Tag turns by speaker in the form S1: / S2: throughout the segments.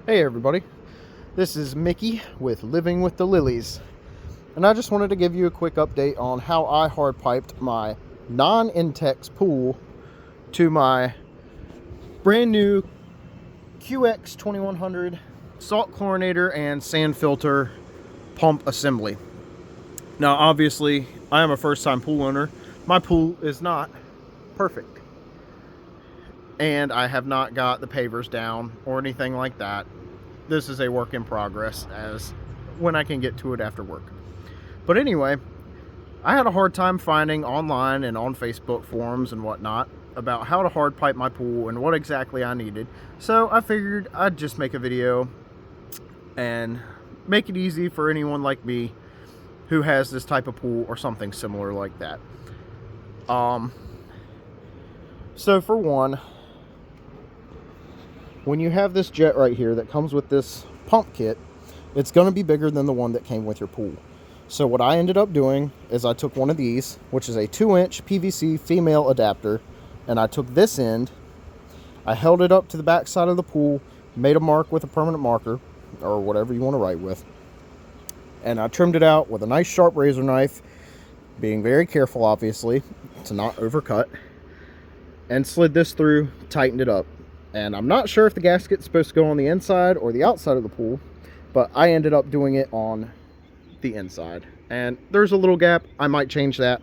S1: Hey everybody, this is Mickey with Living with the Lilies, and I just wanted to give you a quick update on how I hard piped my non-intex pool to my brand new QX 2100 salt chlorinator and sand filter pump assembly. Now obviously I am a first time pool owner. My pool is not perfect, and I have not got the pavers down or anything like that. This is a work in progress as when I can get to it after work. But anyway, I had a hard time finding online and on Facebook forums and whatnot about how to hard pipe my pool and what exactly I needed. So I figured I'd just make a video and make it easy for anyone like me who has this type of pool or something similar like that. So for one, when you have this jet right here that comes with this pump kit, it's going to be bigger than the one that came with your pool. So what I ended up doing is I took one of these, which is a 2-inch PVC female adapter, and I took this end, I held it up to the back side of the pool, made a mark with a permanent marker, or whatever you want to write with, and I trimmed it out with a nice sharp razor knife, being very careful obviously to not overcut, and slid this through, tightened it up. And I'm not sure if the gasket's supposed to go on the inside or the outside of the pool, but I ended up doing it on the inside. And there's a little gap. I might change that.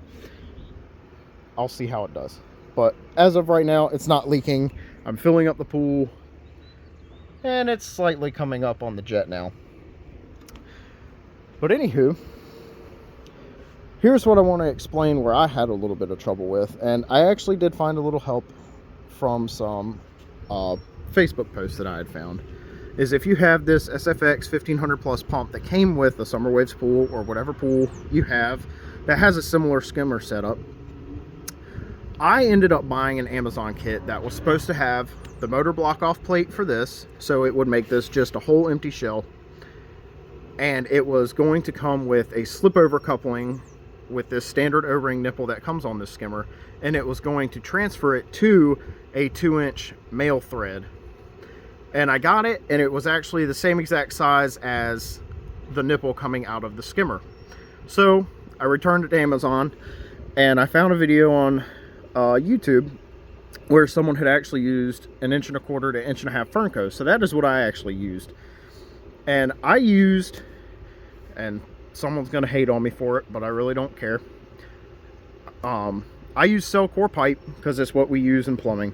S1: I'll see how it does. But as of right now, it's not leaking. I'm filling up the pool, and it's slightly coming up on the jet now. But anywho, here's what I want to explain where I had a little bit of trouble with. And I actually did find a little help from some Facebook post that I had found. Is if you have this SFX 1500 plus pump that came with the Summer Waves pool or whatever pool you have that has a similar skimmer setup, I ended up buying an Amazon kit that was supposed to have the motor block off plate for this, so it would make this just a whole empty shell, and it was going to come with a slip over coupling with this standard O-ring nipple that comes on this skimmer, and it was going to transfer it to a 2-inch male thread. And I got it, and it was actually the same exact size as the nipple coming out of the skimmer. So I returned it to Amazon, and I found a video on YouTube where someone had actually used 1.25 to 1.5 inch fernco. So that is what I actually used. And I used, and someone's gonna hate on me for it, but I really don't care. I use cell core pipe because it's what we use in plumbing,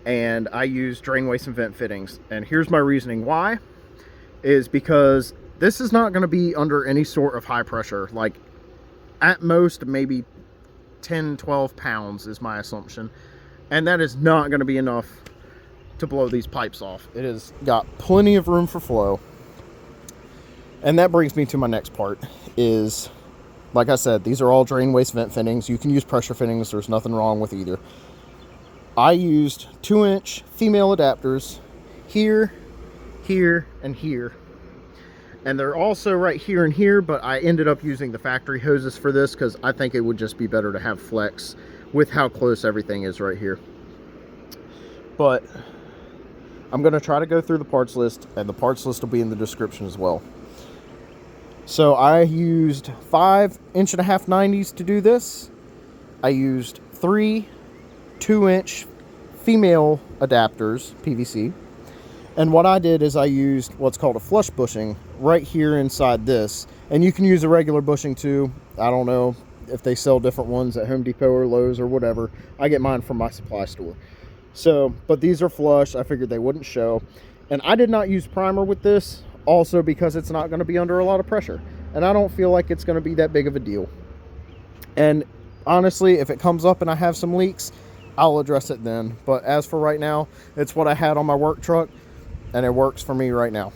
S1: and I use drain, waste, and vent fittings. And here's my reasoning why, is because this is not going to be under any sort of high pressure. Like at most maybe 10-12 pounds is my assumption, and that is not going to be enough to blow these pipes off. It has got plenty of room for flow. And that brings me to my next part is, like I said, these are all drain, waste, vent fittings. You can use pressure fittings. There's nothing wrong with either. I used 2-inch female adapters here, here, and here. And they're also right here and here, but I ended up using the factory hoses for this because I think it would just be better to have flex with how close everything is right here. But I'm going to try to go through the parts list, and the parts list will be in the description as well. So I used 5 1.5 90s to do this. I used 3 2-inch female adapters, PVC. And what I did is I used what's called a flush bushing right here inside this. And you can use a regular bushing too. I don't know if they sell different ones at Home Depot or Lowe's or whatever. I get mine from my supply store. So, but these are flush. I figured they wouldn't show. And I did not use primer with this, also because it's not going to be under a lot of pressure, and I don't feel like it's going to be that big of a deal. And honestly, if it comes up and I have some leaks, I'll address it then. But as for right now, it's what I had on my work truck, and it works for me right now.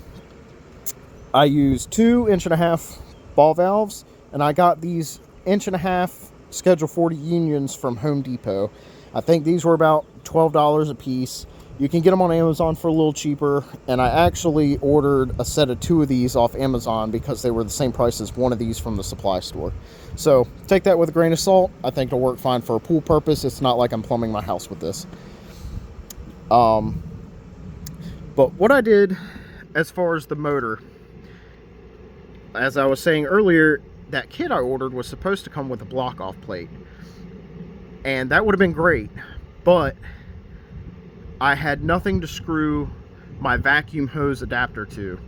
S1: I used 2 1.5 ball valves, and I got these 1.5 Schedule 40 unions from Home Depot. I think these were about $12 a piece. You can get them on Amazon for a little cheaper, and I actually ordered a set of 2 of these off Amazon because they were the same price as one of these from the supply store. So take that with a grain of salt. I think it'll work fine for a pool purpose. It's not like I'm plumbing my house with this. But what I did as far as the motor, as I was saying earlier, that kit I ordered was supposed to come with a block off plate, and that would have been great, but I had nothing to screw my vacuum hose adapter to,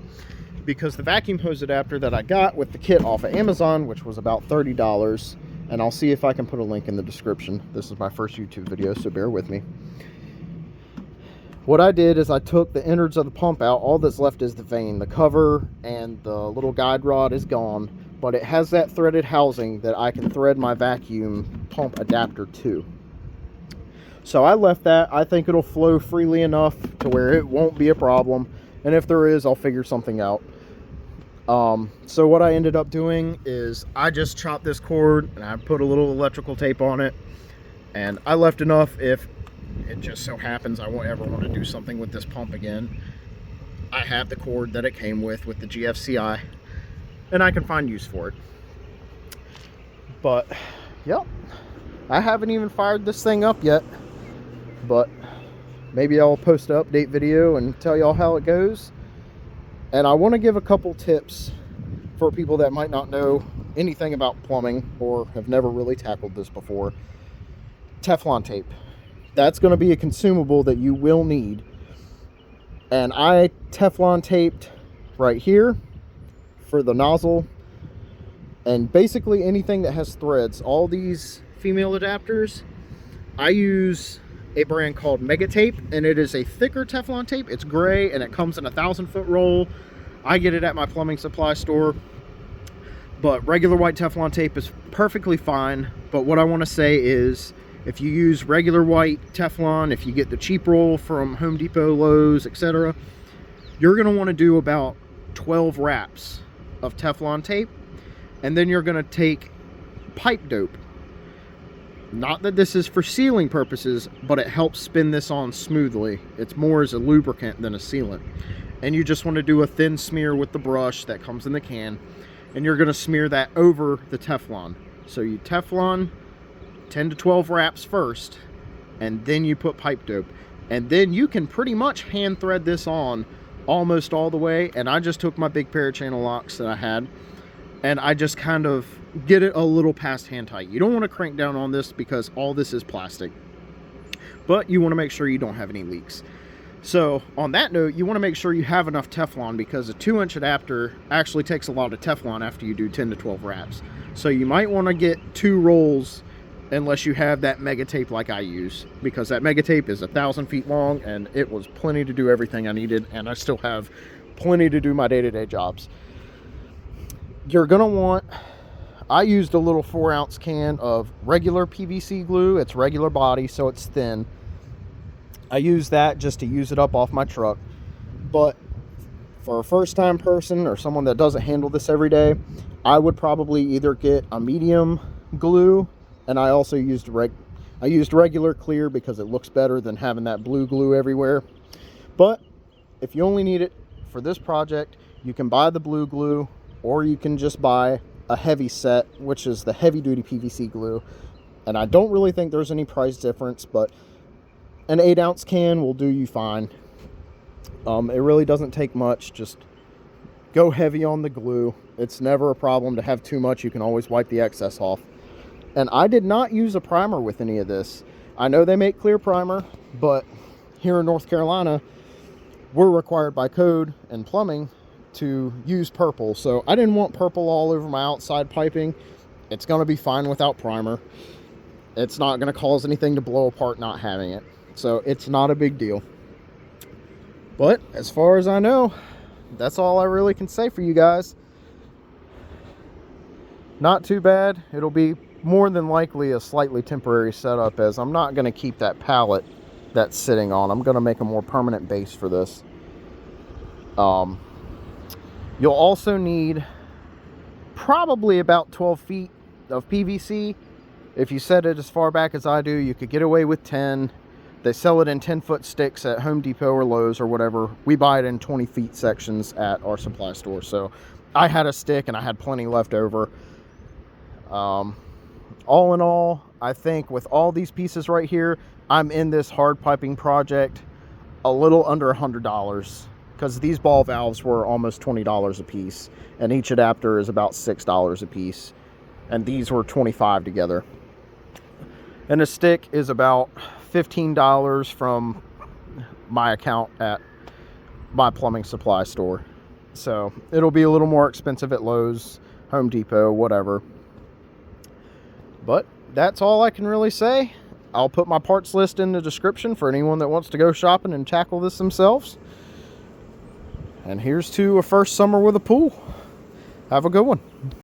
S1: because the vacuum hose adapter that I got with the kit off of Amazon, which was about $30, and I'll see if I can put a link in the description. This is my first YouTube video, so bear with me. What I did is I took the innards of the pump out. All that's left is the vane. The cover and the little guide rod is gone, but it has that threaded housing that I can thread my vacuum pump adapter to. So I left that. I think it'll flow freely enough to where it won't be a problem, and if there is, I'll figure something out. So what I ended up doing is I just chopped this cord and I put a little electrical tape on it, and I left enough if it just so happens I won't ever want to do something with this pump again. I have the cord that it came with the GFCI, and I can find use for it. But yep, I haven't even fired this thing up yet, but maybe I'll post an update video and tell y'all how it goes. And I want to give a couple tips for people that might not know anything about plumbing or have never really tackled this before. Teflon tape. That's going to be a consumable that you will need. And I Teflon taped right here for the nozzle. And basically anything that has threads. All these female adapters, I use a brand called Megatape, and it is a thicker Teflon tape. It's gray and it comes in a 1,000-foot roll. I get it at my plumbing supply store, but regular white Teflon tape is perfectly fine. But what I want to say is, if you use regular white Teflon, if you get the cheap roll from Home Depot, Lowe's, etc., you're going to want to do about 12 wraps of Teflon tape, and then you're going to take pipe dope. Not that this is for sealing purposes, but it helps spin this on smoothly. It's more as a lubricant than a sealant. And you just want to do a thin smear with the brush that comes in the can, and you're going to smear that over the Teflon. So you Teflon 10 to 12 wraps first, and then you put pipe dope. And then you can pretty much hand thread this on almost all the way. And I just took my big pair of channel locks that I had, and I just kind of get it a little past hand tight. You don't want to crank down on this because all this is plastic, but you want to make sure you don't have any leaks. So on that note, you want to make sure you have enough Teflon, because a 2-inch adapter actually takes a lot of Teflon after you do 10 to 12 wraps. So you might want to get 2 rolls unless you have that mega tape like I use, because that mega tape is 1,000 feet long and it was plenty to do everything I needed, and I still have plenty to do my day-to-day jobs. You're gonna want, I used a little 4-ounce can of regular PVC glue. It's regular body, so it's thin. I use that just to use it up off my truck. But for a first-time person or someone that doesn't handle this every day, I would probably either get a medium glue, and I also used regular clear because it looks better than having that blue glue everywhere. But if you only need it for this project, you can buy the blue glue, or you can just buy a heavy set, which is the heavy duty PVC glue. And I don't really think there's any price difference, but an 8-ounce can will do you fine. It really doesn't take much. Just go heavy on the glue. It's never a problem to have too much. You can always wipe the excess off. And I did not use a primer with any of this. I know they make clear primer, but here in North Carolina, we're required by code and plumbing to use purple. So I didn't want purple all over my outside piping. It's going to be fine without primer. It's not going to cause anything to blow apart not having it. So it's not a big deal. But as far as I know, that's all I really can say for you guys. Not too bad. It'll be more than likely a slightly temporary setup, as I'm not going to keep that pallet that's sitting on. I'm going to make a more permanent base for this. You'll also need probably about 12 feet of PVC. If you set it as far back as I do, you could get away with 10. They sell it in 10-foot sticks at Home Depot or Lowe's or whatever. We buy it in 20 feet sections at our supply store. So I had a stick and I had plenty left over. All in all, I think with all these pieces right here, I'm in this hard piping project a little under $100, because these ball valves were almost $20 a piece, and each adapter is about $6 a piece, and these were $25 together. And a stick is about $15 from my account at my plumbing supply store. So it'll be a little more expensive at Lowe's, Home Depot, whatever. But that's all I can really say. I'll put my parts list in the description for anyone that wants to go shopping and tackle this themselves. And here's to a first summer with a pool. Have a good one.